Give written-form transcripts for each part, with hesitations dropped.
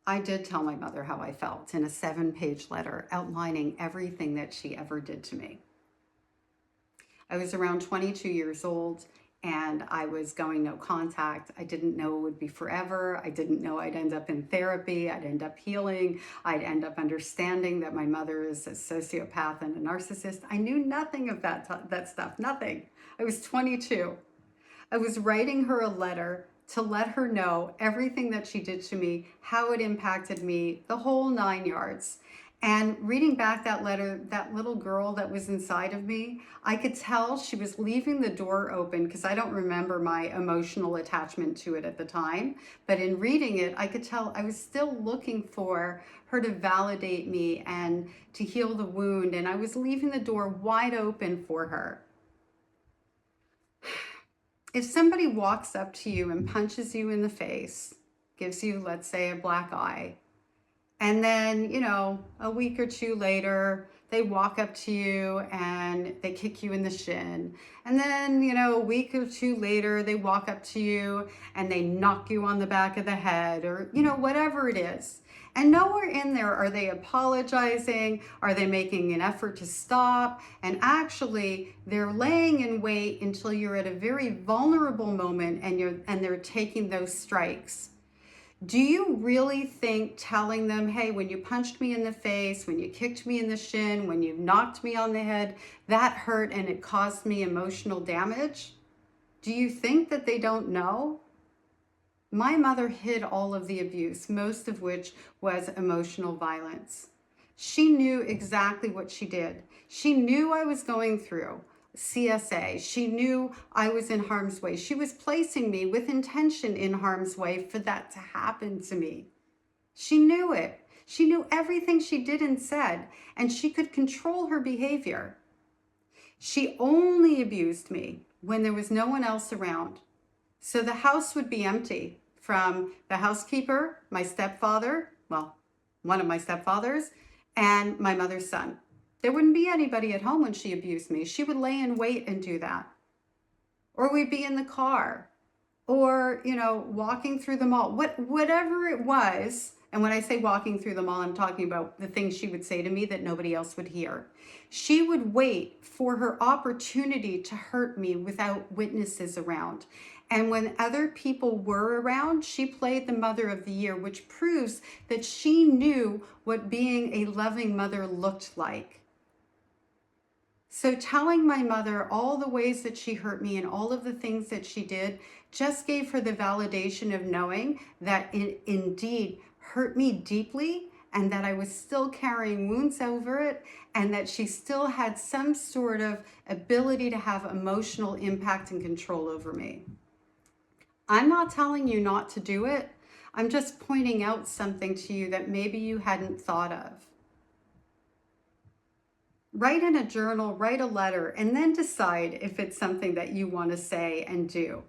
I did tell my mother how I felt in a 7-page letter outlining everything that she ever did to me. I was around 22 years old and I was going no contact. I didn't know it would be forever. I didn't know I'd end up in therapy. I'd end up healing. I'd end up understanding that my mother is a sociopath and a narcissist. I knew nothing of that stuff, nothing. I was 22. I was writing her a letter to let her know everything that she did to me, how it impacted me, the whole 9 yards. And reading back that letter, that little girl that was inside of me, I could tell she was leaving the door open because I don't remember my emotional attachment to it at the time. But in reading it, I could tell I was still looking for her to validate me and to heal the wound. And I was leaving the door wide open for her. If somebody walks up to you and punches you in the face, gives you, let's say, a black eye, and then, a week or two later, they walk up to you and they kick you in the shin. And then, a week or two later, they walk up to you and they knock you on the back of the head or, whatever it is. And nowhere in there are they apologizing, are they making an effort to stop? And actually, they're laying in wait until you're at a very vulnerable moment and they're taking those strikes. Do you really think telling them, hey, when you punched me in the face, when you kicked me in the shin, when you knocked me on the head, that hurt and it caused me emotional damage? Do you think that they don't know? My mother hid all of the abuse, most of which was emotional violence. She knew exactly what she did. She knew I was going through CSA. She knew I was in harm's way. She was placing me with intention in harm's way for that to happen to me. She knew it. She knew everything she did and said, and she could control her behavior. She only abused me when there was no one else around. So the house would be empty from the housekeeper, my stepfather, well, one of my stepfathers, and my mother's son. There wouldn't be anybody at home when she abused me. She would lay in wait and do that. Or we'd be in the car or, walking through the mall, whatever it was. And when I say walking through the mall, I'm talking about the things she would say to me that nobody else would hear. She would wait for her opportunity to hurt me without witnesses around. And when other people were around, she played the mother of the year, which proves that she knew what being a loving mother looked like. So telling my mother all the ways that she hurt me and all of the things that she did just gave her the validation of knowing that it indeed hurt me deeply and that I was still carrying wounds over it and that she still had some sort of ability to have emotional impact and control over me. I'm not telling you not to do it. I'm just pointing out something to you that maybe you hadn't thought of. Write in a journal, write a letter, and then decide if it's something that you want to say and do.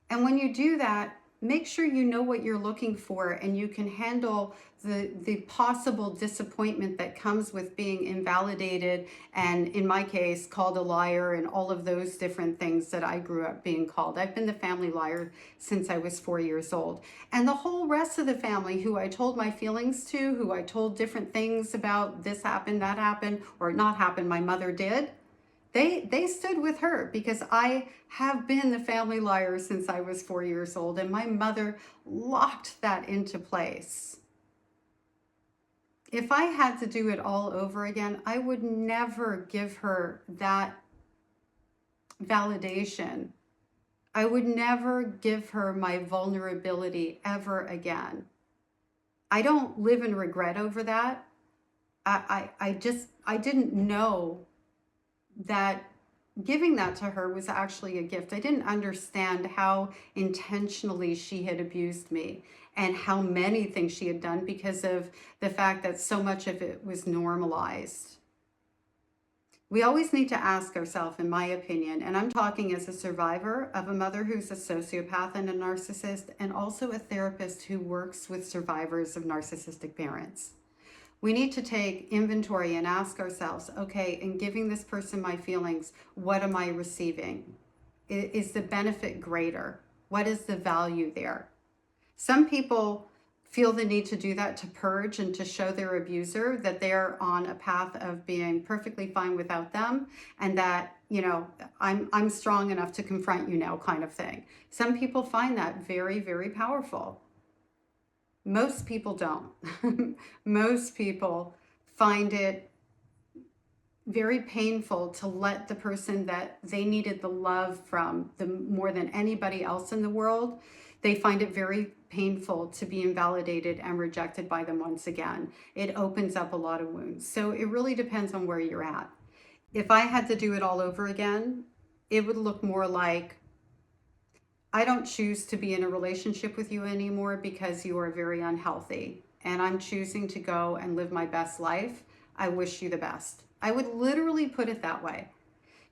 And when you do that, make sure you know what you're looking for and you can handle the possible disappointment that comes with being invalidated and, in my case, called a liar and all of those different things that I grew up being called. I've been the family liar since I was 4 years old. And the whole rest of the family who I told my feelings to, who I told different things about, this happened, that happened, or not happened, my mother did, they stood with her because I have been the family liar since I was 4 years old, and my mother locked that into place. If I had to do it all over again, I would never give her that validation. I would never give her my vulnerability ever again. I don't live in regret over that. I didn't know that giving that to her was actually a gift. I didn't understand how intentionally she had abused me and how many things she had done because of the fact that so much of it was normalized. We always need to ask ourselves, in my opinion, and I'm talking as a survivor of a mother who's a sociopath and a narcissist, and also a therapist who works with survivors of narcissistic parents. We need to take inventory and ask ourselves, okay, in giving this person my feelings, what am I receiving? Is the benefit greater? What is the value there? Some people feel the need to do that to purge and to show their abuser that they're on a path of being perfectly fine without them, and that, you know, I'm strong enough to confront you now, kind of thing. Some people find that very, very powerful. Most people don't. Most people find it very painful to let the person that they needed the love from the more than anybody else in the world, they find it very painful to be invalidated and rejected by them once again. It opens up a lot of wounds. So it really depends on where you're at. If I had to do it all over again, it would look more like, I don't choose to be in a relationship with you anymore because you are very unhealthy, and I'm choosing to go and live my best life. I wish you the best. I would literally put it that way,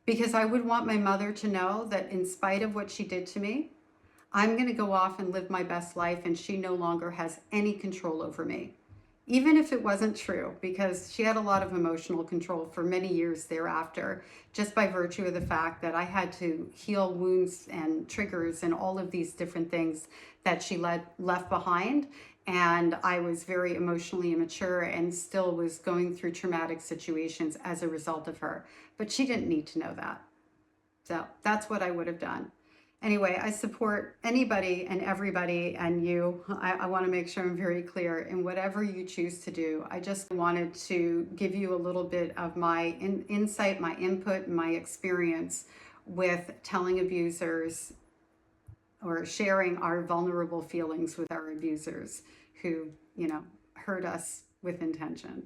because I would want my mother to know that in spite of what she did to me, I'm going to go off and live my best life, and she no longer has any control over me. Even if it wasn't true, because she had a lot of emotional control for many years thereafter, just by virtue of the fact that I had to heal wounds and triggers and all of these different things that she left behind. And I was very emotionally immature and still was going through traumatic situations as a result of her. But she didn't need to know that. So that's what I would have done. Anyway, I support anybody and everybody and you. I want to make sure I'm very clear in whatever you choose to do. I just wanted to give you a little bit of my insight, my input, and my experience with telling abusers or sharing our vulnerable feelings with our abusers who, you know, hurt us with intention.